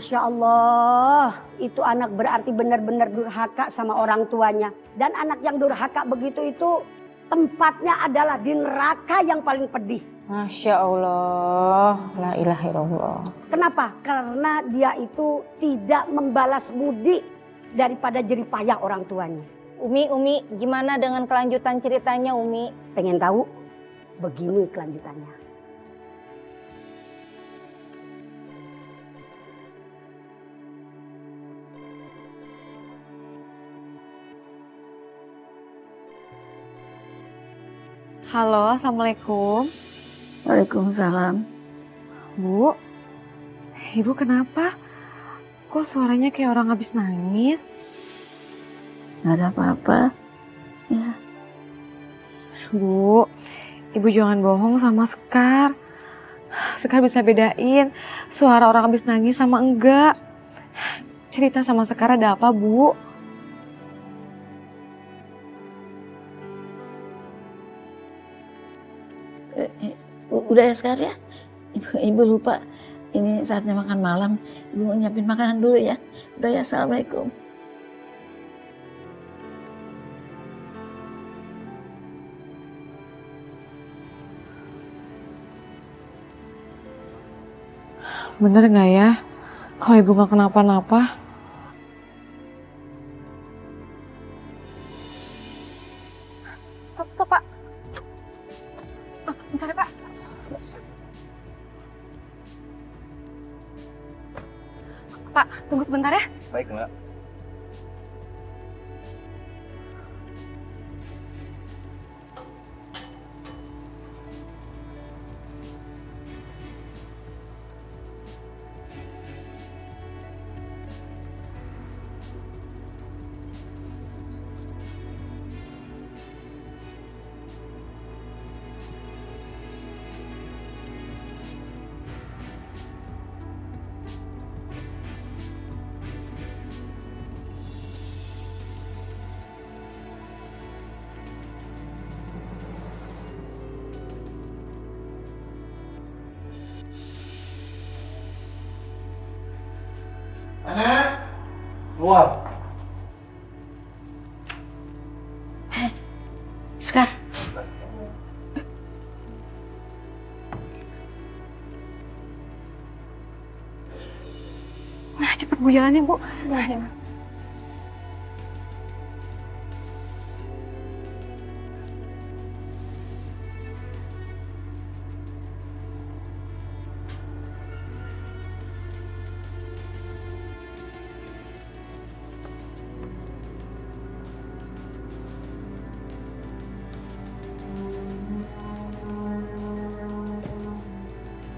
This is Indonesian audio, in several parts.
Masya Allah, itu anak berarti benar-benar durhaka sama orang tuanya. Dan anak yang durhaka begitu itu tempatnya adalah di neraka yang paling pedih. Masya Allah, la ilaha illallah. Kenapa? Karena dia itu tidak membalas budi daripada jerih payah orang tuanya. Umi, gimana dengan kelanjutan ceritanya Umi? Pengen tahu? Begini kelanjutannya. Halo, Assalamualaikum. Waalaikumsalam. Bu, Ibu kenapa? Kok suaranya kayak orang habis nangis? Gak ada apa-apa. Ya, Bu, Ibu jangan bohong sama Sekar. Sekar bisa bedain suara orang habis nangis sama enggak. Cerita sama Sekar ada apa, Bu? udah ya Sekar ya. Ibu lupa. Ini saatnya makan malam. Ibu nyiapin makanan dulu ya. Udah ya, Assalamualaikum. Bener nggak ya? Kalau Ibu nggak kenapa-napa? Stop, Pak. Bentar ya, Pak. Pak, tunggu sebentar ya. Baik, Mbak. Keluar. Sekar. Nah, cepet Bu jalannya, Bu.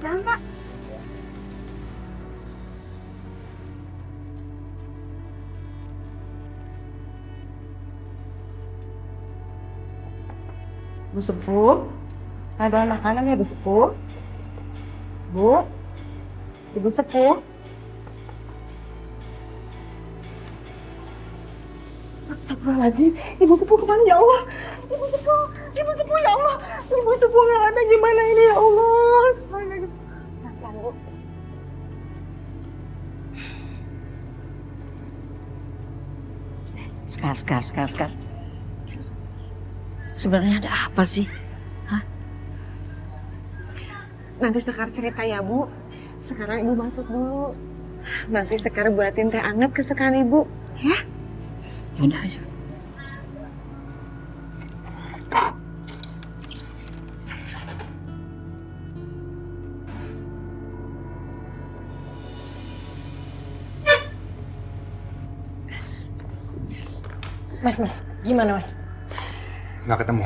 Jalan, Pak. Bu Sepuh, ada makanan ya Bu Sepuh? Bu, Ibu Sepuh. Astagfirullahaladzim, Ibu Sepuh kemana ya Allah? Ibu Sepuh ya Allah. Ibu Sepuh nggak ada, gimana ini ya Allah? Bu. Sekar. Sebenarnya ada apa sih? Hah? Nanti Sekar cerita ya, Bu. Sekarang Ibu masuk dulu. Nanti Sekar buatin teh anget kesukaan Ibu, ya? Yaudah ya. Mas, gimana Mas? Nggak ketemu.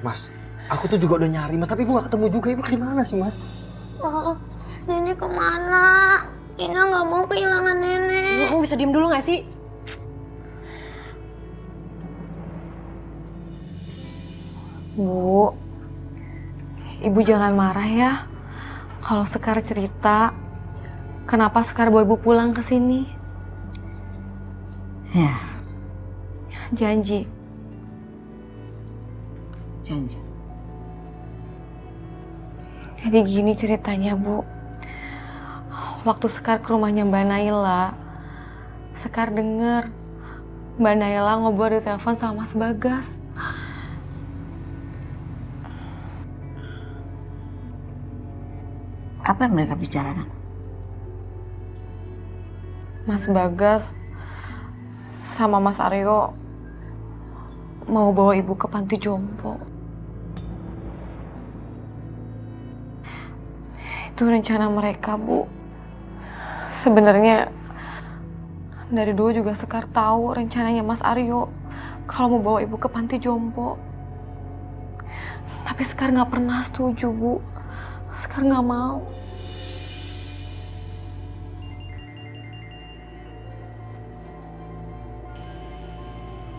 Mas, aku tuh juga udah nyari, Mas. Tapi ibu nggak ketemu juga. Ibu gimana sih, Mas? Oh, nenek kemana? Ina nggak mau kehilangan nenek. Kamu bisa diem dulu nggak sih? Bu, Ibu jangan marah ya. Kalau Sekar cerita, kenapa Sekar bawa Ibu pulang ke sini? Ya, Janji. janji. Jadi gini ceritanya, Bu. waktu Sekar ke rumahnya Mbak Naila, Sekar denger Mbak Naila ngobrol di telepon sama Mas Bagas. Apa yang mereka bicarakan? Mas Bagas sama Mas Aryo mau bawa ibu ke panti jompo. Itu rencana mereka, Bu. Sebenarnya dari dulu juga Sekar tahu rencananya Mas Aryo kalau mau bawa ibu ke panti jompo. Tapi Sekar nggak pernah setuju, Bu. Sekar nggak mau.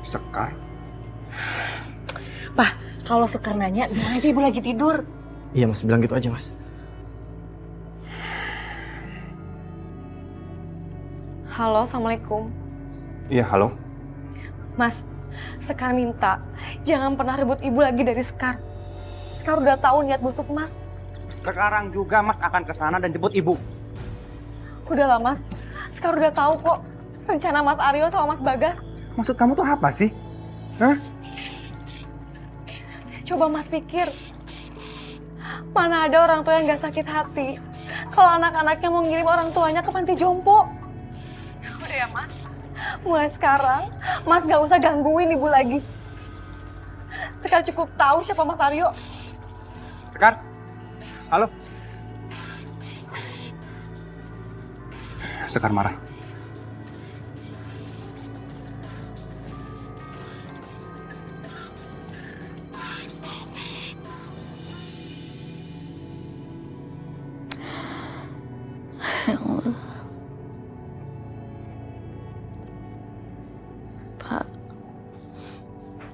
Sekar? Pak, kalau Sekar nanya, bilang aja ibu lagi tidur. Iya Mas, bilang gitu aja Mas. Halo, Assalamualaikum. Iya, halo. Mas, Sekar minta jangan pernah rebut ibu lagi dari Sekar. Sekar udah tahu niat busuk Mas. Sekarang juga Mas akan ke sana dan jemput ibu. Udahlah Mas, Sekar udah tahu kok rencana Mas Aryo sama Mas Bagas. Maksud kamu tuh apa sih? Hah? Coba Mas pikir, mana ada orang tua yang gak sakit hati kalau anak-anaknya mau ngirim orang tuanya ke panti jompo. Udah ya Mas, mulai sekarang Mas gak usah gangguin ibu lagi. Sekar cukup tahu siapa Mas Aryo. Sekar? Halo? Sekar marah. Ya Allah. Pak,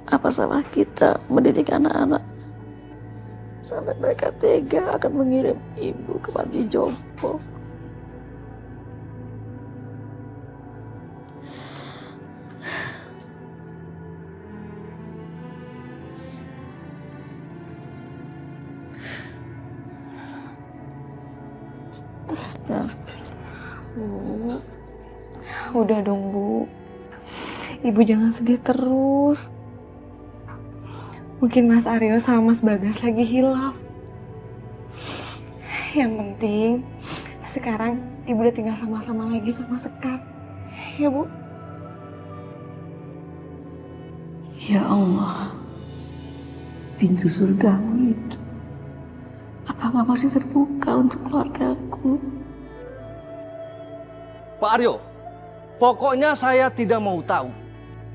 apa salah kita mendidik anak-anak sampai mereka tega akan mengirim ibu ke panti jompo? Ya. Bu, udah dong Bu. Ibu jangan sedih terus. Mungkin Mas Aryo sama Mas Bagas lagi hilaf. Yang penting sekarang ibu udah tinggal sama-sama lagi sama Sekar. Ya Bu? Ya Allah, pintu surgamu itu apakah masih terbuka untuk keluargaku? Pak Aryo, pokoknya saya tidak mau tahu.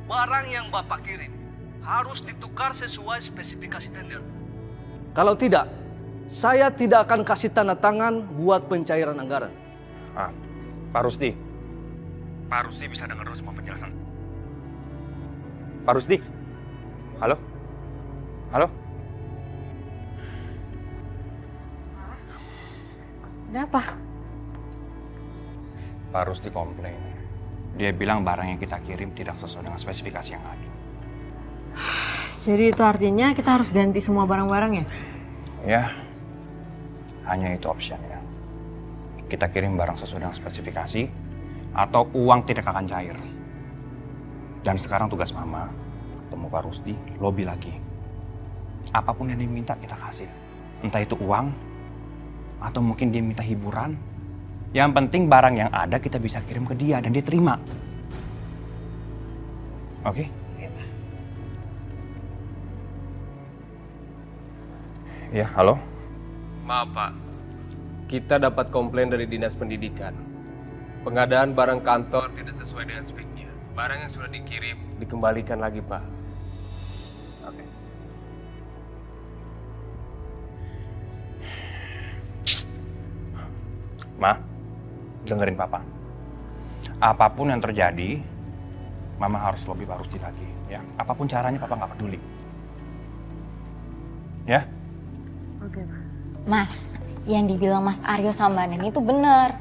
Barang yang Bapak kirim harus ditukar sesuai spesifikasi tender. Kalau tidak, saya tidak akan kasih tanda tangan buat pencairan anggaran. Pak Rusdi. Pak Rusdi bisa dengar dulu semua penjelasan. Pak Rusdi. Halo? Halo? Ada apa? Pak Rusdi komplain. Dia bilang barang yang kita kirim tidak sesuai dengan spesifikasi yang ada. Jadi itu artinya kita harus ganti semua barang-barang ya? Ya, hanya itu optionnya. Kita kirim barang sesuai dengan spesifikasi, atau uang tidak akan cair. Dan sekarang tugas Mama, ketemu Pak Rusdi, lobby lagi. Apapun yang dia minta kita kasih. Entah itu uang, atau mungkin dia minta hiburan. Yang penting barang yang ada kita bisa kirim ke dia dan dia terima. Oke? Ya, halo? Maaf Pak, kita dapat komplain dari Dinas Pendidikan. Pengadaan barang kantor tidak sesuai dengan speknya. Barang yang sudah dikirim dikembalikan lagi Pak. Oke. Ma, dengerin Papa. Apapun yang terjadi, Mama harus lebih Pak Rusdi lagi. Ya, apapun caranya Papa nggak peduli. Ya? Oke, Pak. Mas, yang dibilang Mas Aryo sama Mbak Neni itu bener.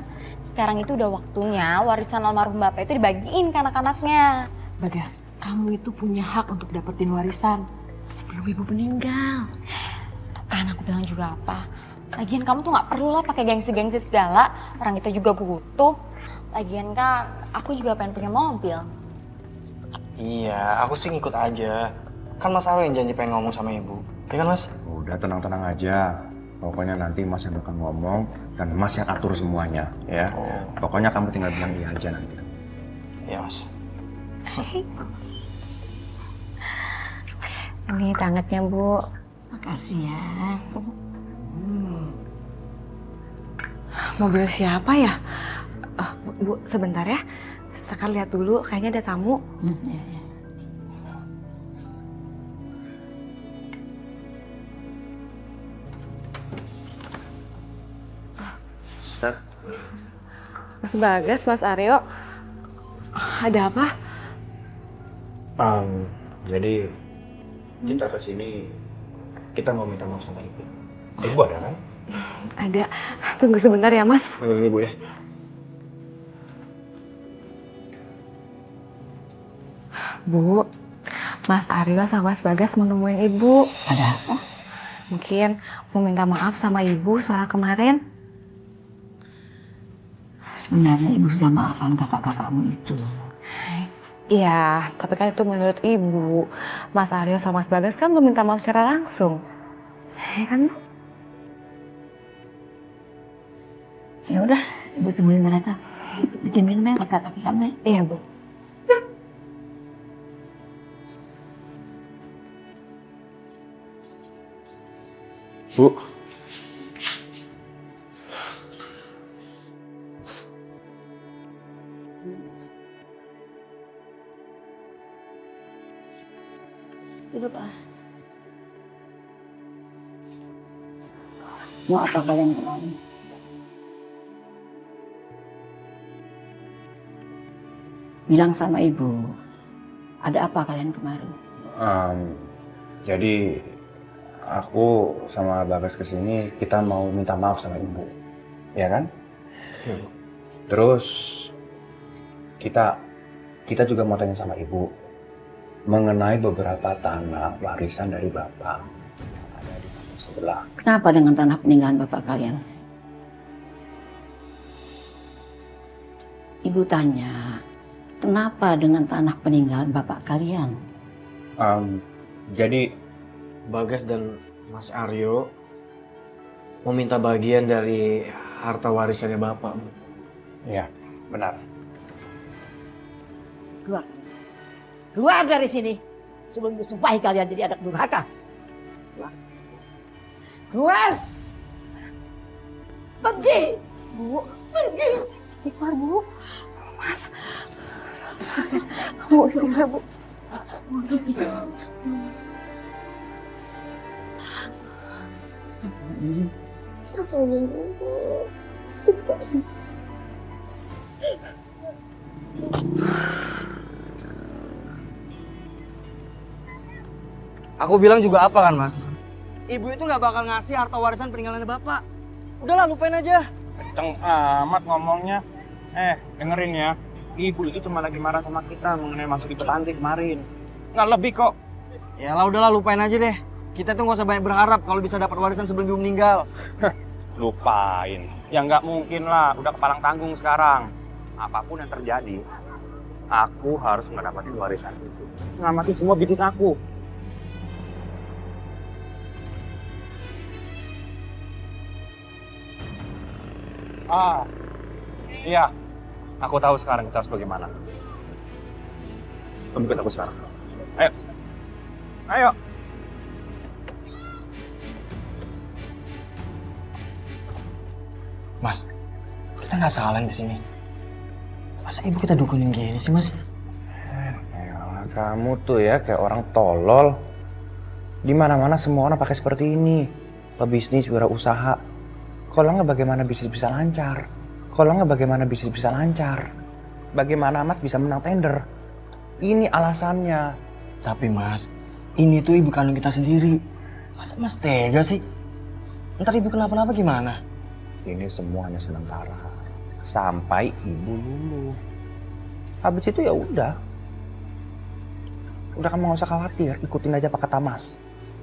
Sekarang itu udah waktunya warisan almarhum Bapak itu dibagiin ke anak-anaknya. Bagas, kamu itu punya hak untuk dapetin warisan sebelum ibu meninggal. Tuh kan aku bilang juga apa, Lagian kamu tuh nggak perlu lah pakai gengsi-gengsi segala. Orang kita juga butuh. Lagian kan aku juga pengen punya mobil. Iya, aku sih ngikut aja. Kan Mas Aryo yang janji pengen ngomong sama ibu. Ya kan Mas? Udah tenang-tenang aja. Pokoknya nanti Mas yang akan ngomong dan Mas yang atur semuanya, ya. Pokoknya kamu tinggal bilang iya aja nanti. Iya Mas. Ini tangannya, Bu. Makasih ya. Mobil siapa ya? Bu, sebentar ya. Sekar lihat dulu, kayaknya ada tamu. Ya, ya. Ustaz. Mas Bagas, Mas Aryo. Ada apa? Jadi kita kesini, kita mau minta maaf sama ibu. Ibu ada kan? Ada. Tunggu sebentar ya, Mas. Ibu ya. Bu, Mas Aryo sama Mas Bagas mau nemuin Ibu. Ada apa? Mungkin mau minta maaf sama Ibu soal kemarin. Sebenarnya ibu sudah maafkan kakak-kakakmu itu. Iya, tapi kan itu menurut Ibu. Mas Aryo sama Mas Bagas kan belum minta maaf secara langsung. Ya kan? Ya udah, ibu temuin mereka. Bikin minum ya buat kakak-kakakmu. Iya, Bu. Bu. Duduk ah. Mau apa kalian kemarin? Bilang sama ibu, ada apa kalian kemarin? Jadi aku sama Bagas kesini, kita mau minta maaf sama ibu, ya kan? Terus kita juga mau tanya sama ibu mengenai beberapa tanah warisan dari bapak yang ada di kampung sebelah. Kenapa dengan tanah peninggalan bapak kalian? Ibu tanya, kenapa dengan tanah peninggalan bapak kalian? Jadi Bagas dan Mas Aryo mau minta bagian dari harta warisannya Bapak, Bu. ya benar. Keluar. Keluar dari sini sebelum disumpahi kalian jadi anak durhaka. Keluar. Keluar. Pergi. Bu, Pergi. istighfar, Bu. Mas. Bu, istighfar, Bu. Aku bilang juga apa kan, Mas? Ibu itu nggak bakal ngasih harta warisan peninggalannya Bapak. Udahlah, lupain aja. Kenceng amat ngomongnya. Dengerin ya. Ibu itu cuma lagi marah sama kita mengenai masuk di petanti kemarin. Nggak lebih kok. Ya lah, udahlah, lupain aja deh. Kita tuh nggak usah banyak berharap kalau bisa dapat warisan sebelum ibu meninggal. Lupain. Ya nggak mungkin lah. Udah kepalang tanggung sekarang. Apapun yang terjadi, aku harus mendapatkan warisan itu. Ngamati semua bisnis aku. Iya. Aku tahu sekarang kita harus bagaimana. Kamu ikut aku sekarang. Ayo. Ayo. Mas, kita nggak salah di sini. Masa ibu kita dukunin gini sih, Mas? Yalah, kamu tuh ya kayak orang tolol. Di mana-mana semua orang pakai seperti ini. Pebisnis, wirausaha. Kalau nggak bagaimana bisnis bisa lancar? Kalau nggak bagaimana bisnis bisa lancar? Bagaimana Mas bisa menang tender? Ini alasannya. Tapi Mas, ini tuh ibu kandung kita sendiri. Masa Mas tega sih? Ntar ibu kenapa-napa gimana? Ini semuanya sementara. Sampai ibu luluh. Habis itu ya udah. Udah kamu nggak usah khawatir. Ikutin aja apa kata Mas.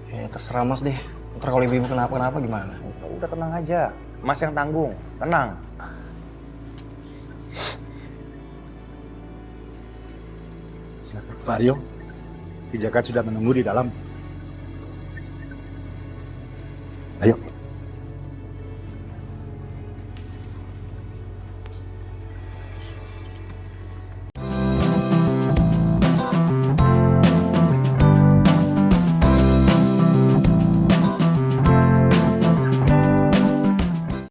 Ya terserah Mas deh. Ntar kalau ibu kenapa-kenapa gimana? Udah tenang aja, Mas yang tanggung, tenang. Silakan. Pak Aryo, Ki Jagat sudah menunggu di dalam. Ayo.